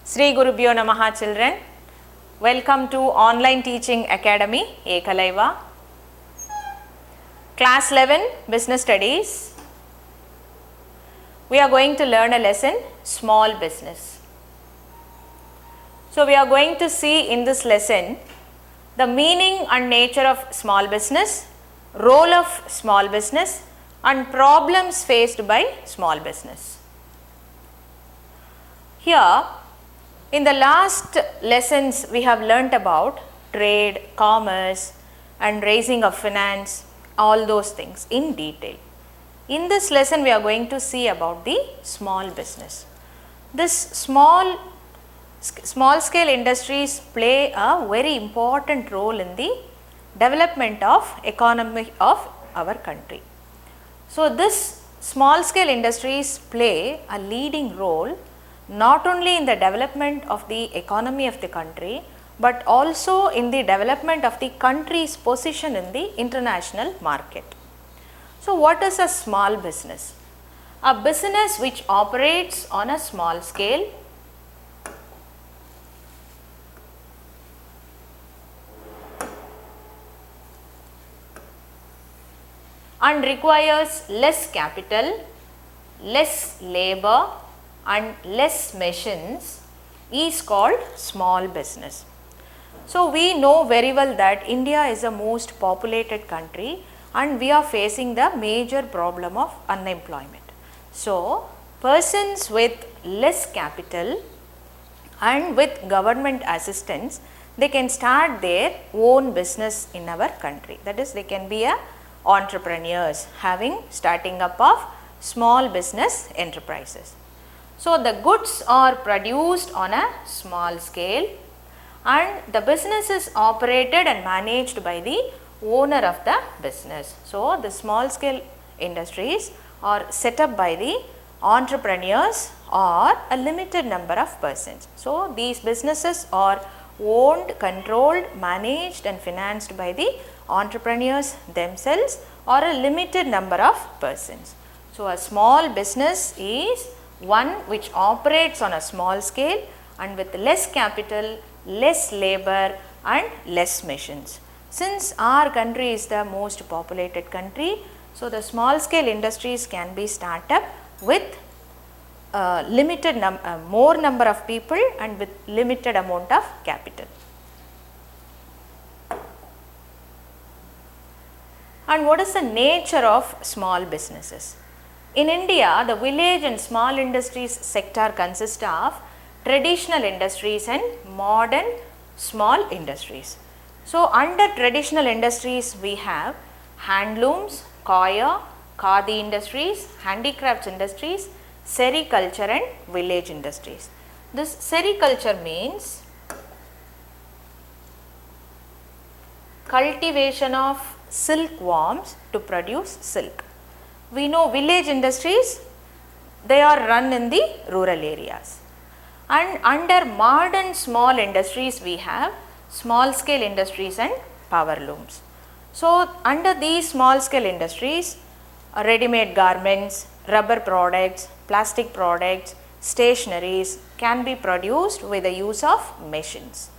Sri Gurubhyo Namaha children. Welcome to Online Teaching Academy, Ekalaiva. Class 11 Business Studies. We are going to learn a lesson, Small Business. So, we are going to see in this lesson the meaning and nature of small business, role of small business and problems faced by small business. Here, in the last lessons we have learnt about trade, commerce and raising of finance, all those things in detail. In this lesson we are going to see about the small business. This small scale industries play a very important role in the development of economy of our country. So, this small scale industries play a leading role not only in the development of the economy of the country, but also in the development of the country's position in the international market. So, what is a small business? A business which operates on a small scale and requires less capital, less labor and less machines is called small business. So, we know very well that India is the most populated country and we are facing the major problem of unemployment. So, persons with less capital and with government assistance, they can start their own business in our country. That is, they can be entrepreneurs having starting up of small business enterprises. So, the goods are produced on a small scale and the business is operated and managed by the owner of the business. So, the small scale industries are set up by the entrepreneurs or a limited number of persons. So, these businesses are owned, controlled, managed and financed by the entrepreneurs themselves or a limited number of persons. So, a small business is one which operates on a small scale and with less capital, less labor and less machines. Since our country is the most populated country, so the small scale industries can be started up with more number of people and with limited amount of capital. And what is the nature of small businesses? In India, the village and small industries sector consists of traditional industries and modern small industries. So, under traditional industries we have handlooms, coir, khadi industries, handicrafts industries, sericulture and village industries. This sericulture means cultivation of silkworms to produce silk. We know village industries, they are run in the rural areas. And under modern small industries we have small scale industries and power looms. So, under these small scale industries, ready-made garments, rubber products, plastic products, stationeries can be produced with the use of machines.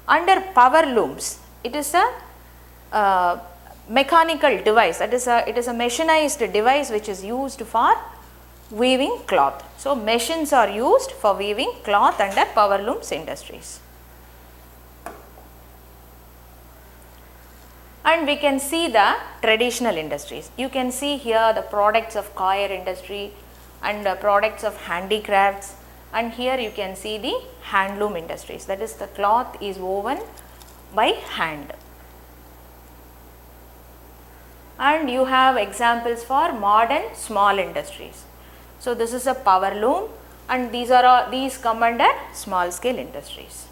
Under power looms, it is a mechanical device, that is it is a machinized device which is used for weaving cloth. So, machines are used for weaving cloth under power looms industries. And we can see the traditional industries. You can see here the products of coir industry and the products of handicrafts, and here you can see the handloom industries, that is the cloth is woven by hand. And you have examples for modern small industries. So, this is a power loom and these come under small scale industries.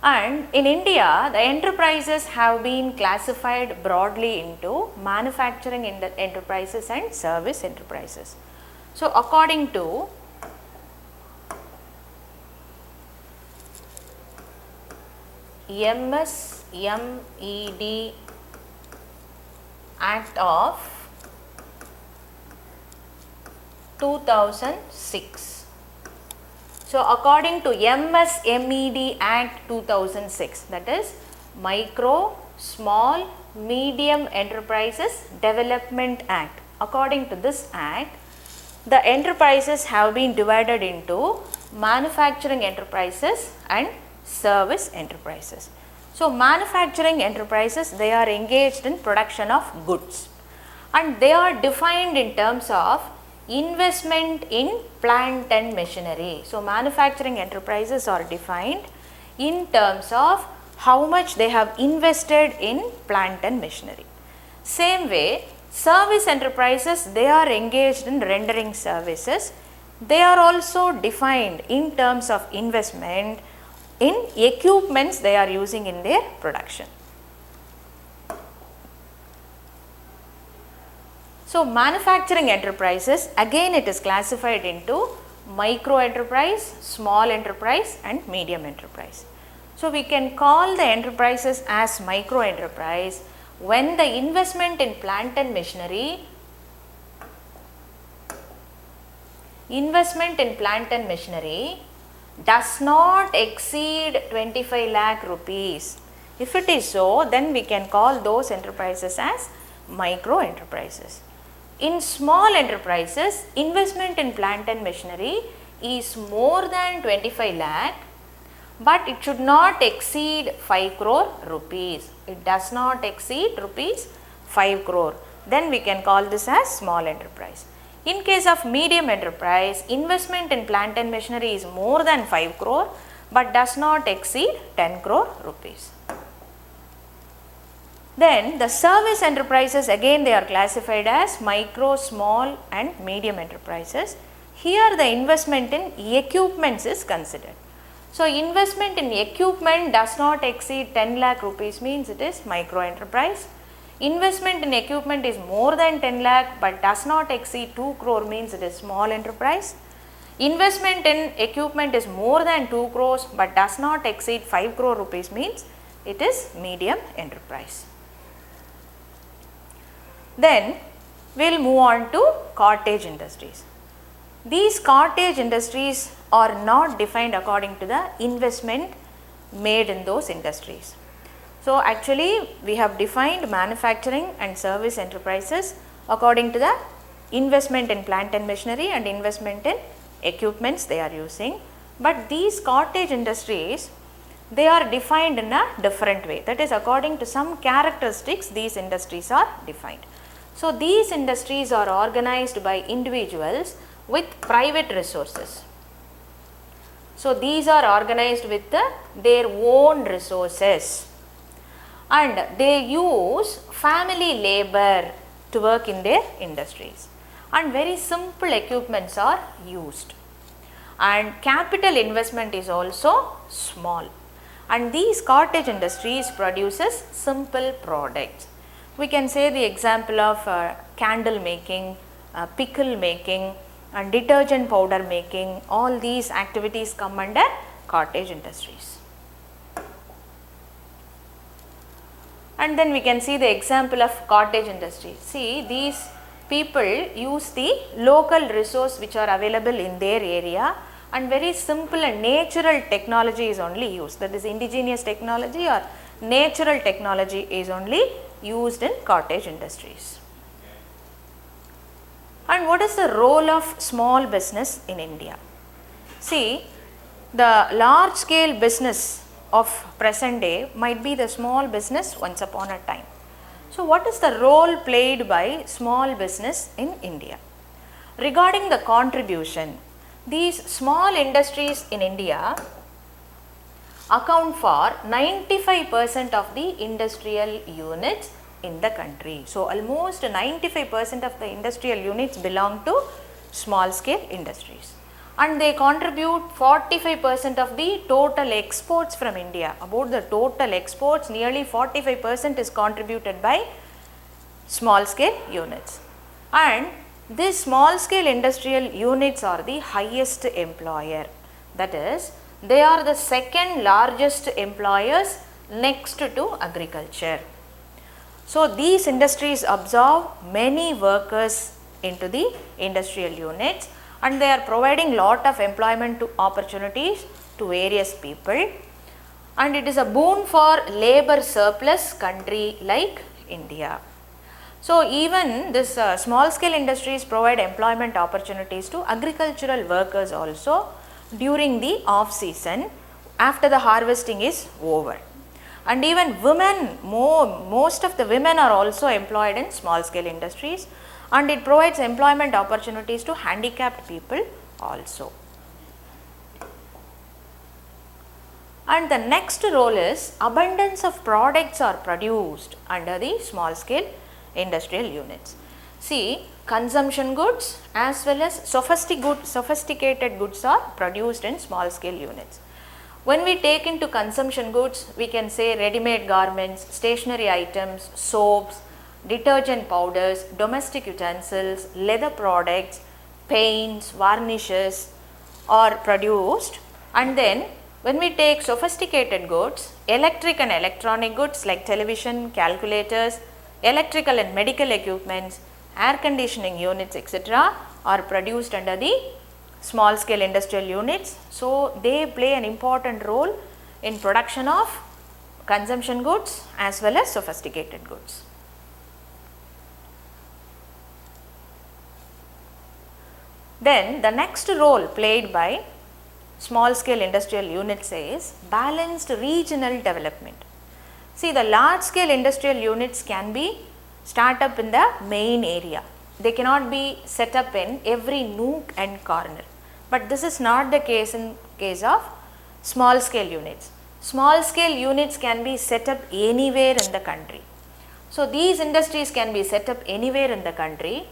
And in India, the enterprises have been classified broadly into manufacturing enterprises and service enterprises. So, according to MSMED Act of 2006, So, according to MSMED Act 2006, that is Micro, Small, Medium Enterprises Development Act. According to this act, the enterprises have been divided into manufacturing enterprises and service enterprises. So, manufacturing enterprises, they are engaged in production of goods and they are defined in terms of investment in plant and machinery. So, manufacturing enterprises are defined in terms of how much they have invested in plant and machinery. Same way, service enterprises, they are engaged in rendering services. They are also defined in terms of investment in equipments they are using in their production. So, manufacturing enterprises, again it is classified into micro enterprise, small enterprise and medium enterprise. So, we can call the enterprises as micro enterprise when the investment in plant and machinery does not exceed 25 lakh rupees. If it is so, then we can call those enterprises as micro enterprises. In small enterprises, investment in plant and machinery is more than 25 lakh, but it should not exceed 5 crore rupees. It does not exceed rupees 5 crore. Then we can call this as small enterprise. In case of medium enterprise, investment in plant and machinery is more than 5 crore, but does not exceed 10 crore rupees. Then the service enterprises, again they are classified as micro, small and medium enterprises. Here the investment in equipments is considered. So, investment in equipment does not exceed 10 lakh rupees means it is micro enterprise. Investment in equipment is more than 10 lakh but does not exceed 2 crore means it is small enterprise. Investment in equipment is more than 2 crores but does not exceed 5 crore rupees means it is medium enterprise. Then we will move on to cottage industries. These cottage industries are not defined according to the investment made in those industries. So, actually we have defined manufacturing and service enterprises according to the investment in plant and machinery and investment in equipments they are using. But these cottage industries, they are defined in a different way, that is according to some characteristics these industries are defined. So, these industries are organized by individuals with private resources. So, these are organized with their own resources and they use family labor to work in their industries and very simple equipments are used and capital investment is also small, and these cottage industries produces simple products. We can say the example of candle making, pickle making and detergent powder making, all these activities come under cottage industries. And then we can see the example of cottage industry. See, these people use the local resource which are available in their area and very simple and natural technology is only used, that is indigenous technology or natural technology is only used in cottage industries. And what is the role of small business in India? See, the large scale business of present day might be the small business once upon a time. So, what is the role played by small business in India? Regarding the contribution, these small industries in India account for 95% of the industrial units in the country. So, almost 95% of the industrial units belong to small scale industries and they contribute 45% of the total exports from India. About the total exports, nearly 45% is contributed by small scale units, and these small scale industrial units are the highest employer, that is they are the second largest employers next to agriculture. So, these industries absorb many workers into the industrial units and they are providing lot of employment opportunities to various people, and it is a boon for labor surplus country like India. So, even this small scale industries provide employment opportunities to agricultural workers also during the off season after the harvesting is over. And even women, most of the women are also employed in small scale industries, and it provides employment opportunities to handicapped people also. And the next role is abundance of products are produced under the small scale industrial units. See, consumption goods as well as sophisticated goods are produced in small scale units. When we take into consumption goods, we can say ready-made garments, stationery items, soaps, detergent powders, domestic utensils, leather products, paints, varnishes are produced. And then when we take sophisticated goods, electric and electronic goods like television, calculators, electrical and medical equipments, air conditioning units, etc. are produced under the small scale industrial units. So, they play an important role in production of consumption goods as well as sophisticated goods. Then the next role played by small scale industrial units is balanced regional development. See, the large scale industrial units can be start up in the main area. They cannot be set up in every nook and corner, but this is not the case in case of small scale units. Small scale units can be set up anywhere in the country. So, these industries can be set up anywhere in the country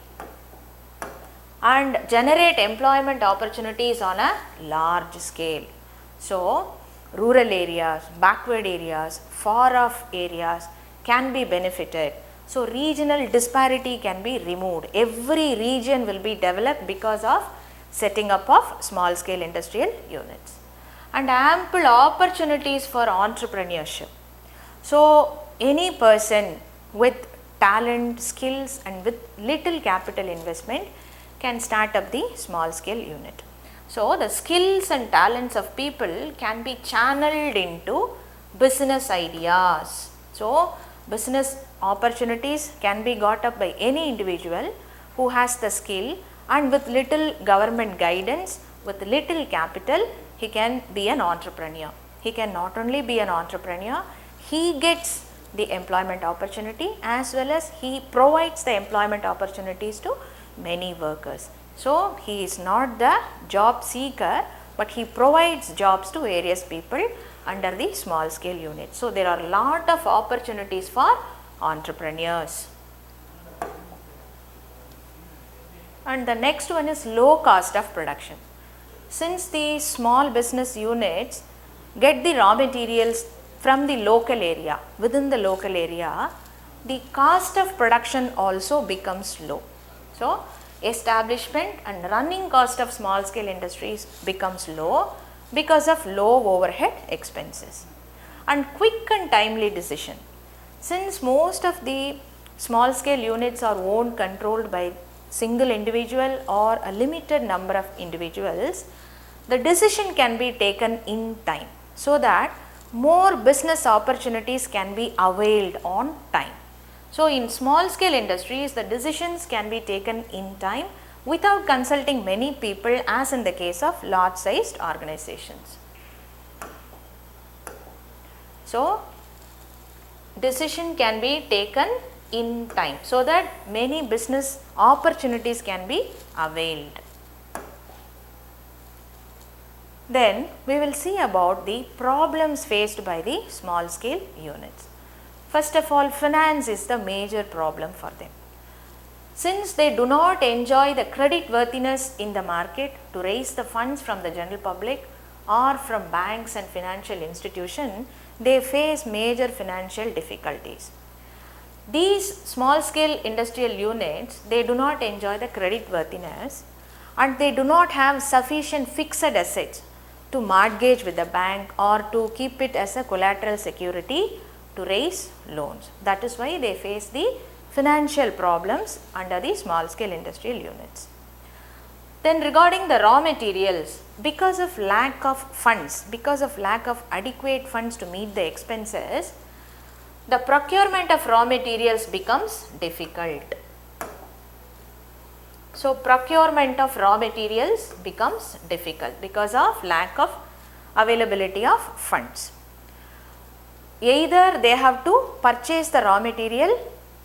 and generate employment opportunities on a large scale. So, rural areas, backward areas, far off areas can be benefited. So, regional disparity can be removed. Every region will be developed because of setting up of small scale industrial units, and ample opportunities for entrepreneurship. So, any person with talent, skills and with little capital investment can start up the small scale unit. So, the skills and talents of people can be channeled into business ideas. So, business opportunities can be got up by any individual who has the skill, and with little government guidance, with little capital, he can be an entrepreneur. He can not only be an entrepreneur, he gets the employment opportunity as well as he provides the employment opportunities to many workers. So, he is not the job seeker, but he provides jobs to various people under the small scale unit. So, there are a lot of opportunities for entrepreneurs. And the next one is low cost of production. Since the small business units get the raw materials from the local area, within the local area, the cost of production also becomes low. So, establishment and running cost of small scale industries becomes low because of low overhead expenses. And quick and timely decision. Since most of the small scale units are owned, controlled by single individual or a limited number of individuals, the decision can be taken in time so that more business opportunities can be availed on time. So, in small scale industries, the decisions can be taken in time without consulting many people, as in the case of large sized organizations. So, decision can be taken in time so that many business opportunities can be availed. Then we will see about the problems faced by the small scale units. First of all, finance is the major problem for them. Since they do not enjoy the credit worthiness in the market to raise the funds from the general public or from banks and financial institutions, they face major financial difficulties. These small scale industrial units, they do not enjoy the credit worthiness and they do not have sufficient fixed assets to mortgage with the bank or to keep it as a collateral security to raise loans. That is why they face the financial problems under the small scale industrial units. Then regarding the raw materials, because of lack of funds, because of lack of adequate funds to meet the expenses, the procurement of raw materials becomes difficult. So, procurement of raw materials becomes difficult because of lack of availability of funds. Either they have to purchase the raw material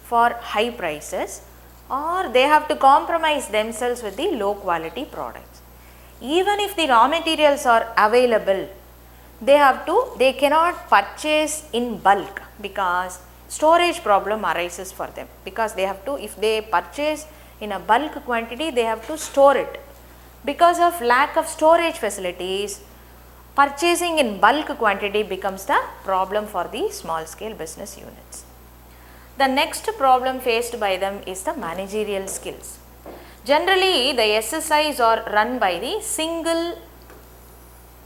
for high prices, or they have to compromise themselves with the low quality products. Even if the raw materials are available, they cannot purchase in bulk because storage problem arises for them, because they have to, if they purchase in a bulk quantity, they have to store it. Because of lack of storage facilities, purchasing in bulk quantity becomes the problem for the small scale business units. The next problem faced by them is the managerial skills. Generally, the SSIs are run by the single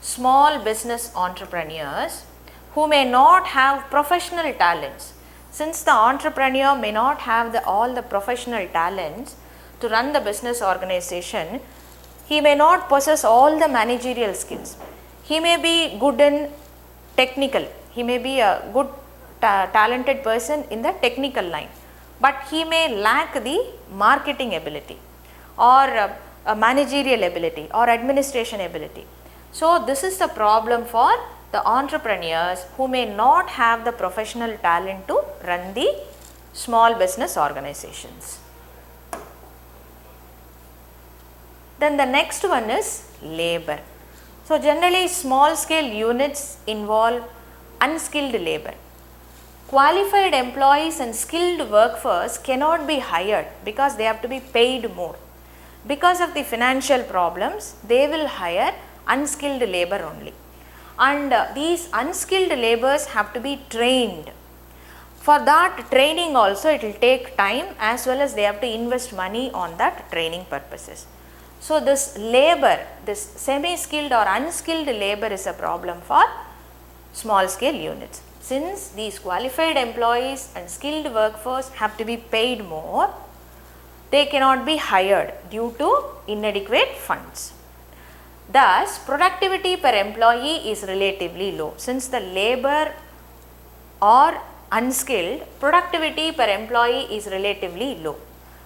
small business entrepreneurs who may not have professional talents. Since the entrepreneur may not have all the professional talents to run the business organization, he may not possess all the managerial skills. He may be good in technical, he may be a good talented person in the technical line, but he may lack the marketing ability or managerial ability or administration ability. So, this is the problem for the entrepreneurs who may not have the professional talent to run the small business organizations. Then the next one is labor. So, generally small scale units involve unskilled labor. Qualified employees and skilled workforce cannot be hired because they have to be paid more. Because of the financial problems, they will hire unskilled labor only. And these unskilled laborers have to be trained. For that training also it will take time, as well as they have to invest money on that training purposes. So, this labor, this semi-skilled or unskilled labor is a problem for small scale units. Since these qualified employees and skilled workforce have to be paid more, they cannot be hired due to inadequate funds. Thus, productivity per employee is relatively low. Since the labor or unskilled, productivity per employee is relatively low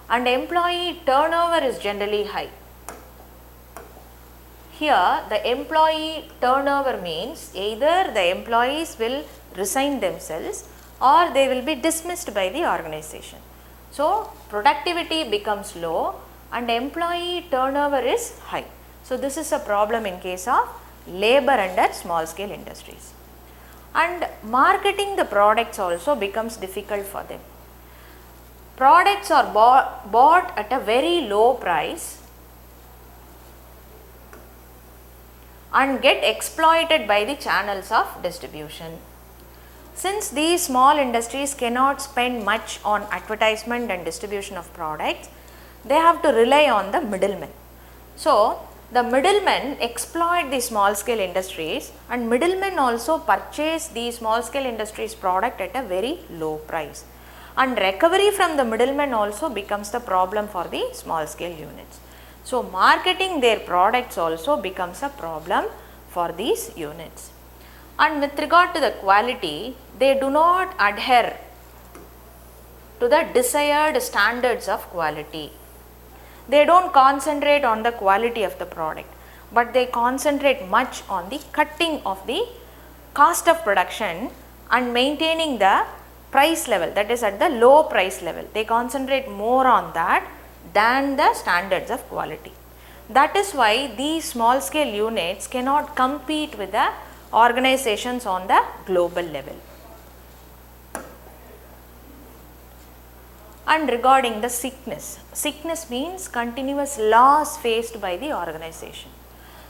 and employee turnover is generally high. Here the employee turnover means either the employees will resign themselves or they will be dismissed by the organization. So, productivity becomes low and employee turnover is high. So, this is a problem in case of labor under small scale industries. And marketing the products also becomes difficult for them. Products are bought at a very low price and get exploited by the channels of distribution. Since these small industries cannot spend much on advertisement and distribution of products, they have to rely on the middlemen. So, the middlemen exploit the small scale industries and middlemen also purchase the small scale industries product at a very low price, and recovery from the middlemen also becomes the problem for the small scale units. So, marketing their products also becomes a problem for these units. And with regard to the quality, they do not adhere to the desired standards of quality. They do not concentrate on the quality of the product, but they concentrate much on the cutting of the cost of production and maintaining the price level, that is at the low price level. They concentrate more on that than the standards of quality. That is why these small scale units cannot compete with the organizations on the global level. And regarding the sickness, sickness means continuous loss faced by the organization.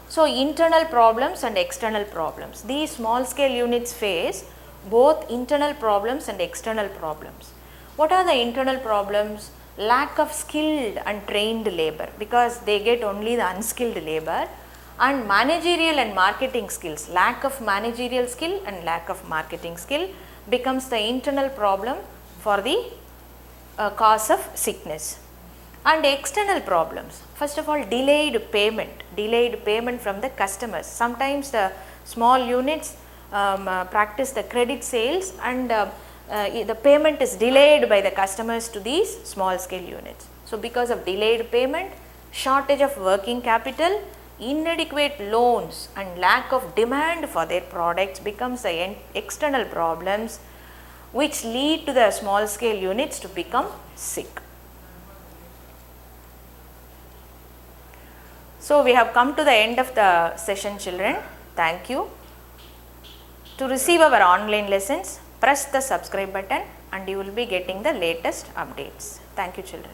So, internal problems and external problems. These small scale units face both internal problems and external problems. What are the internal problems? Lack of skilled and trained labor, because they get only the unskilled labor, and managerial and marketing skills. Lack of managerial skill and lack of marketing skill becomes the internal problem for the cause of sickness. And external problems, first of all, delayed payment from the customers. Sometimes the small units practice the credit sales, and the payment is delayed by the customers to these small scale units. So, because of delayed payment, shortage of working capital, inadequate loans and lack of demand for their products becomes the external problems which lead to the small scale units to become sick. So, we have come to the end of the session, children. Thank you. To receive our online lessons, press the subscribe button and you will be getting the latest updates. Thank you, children.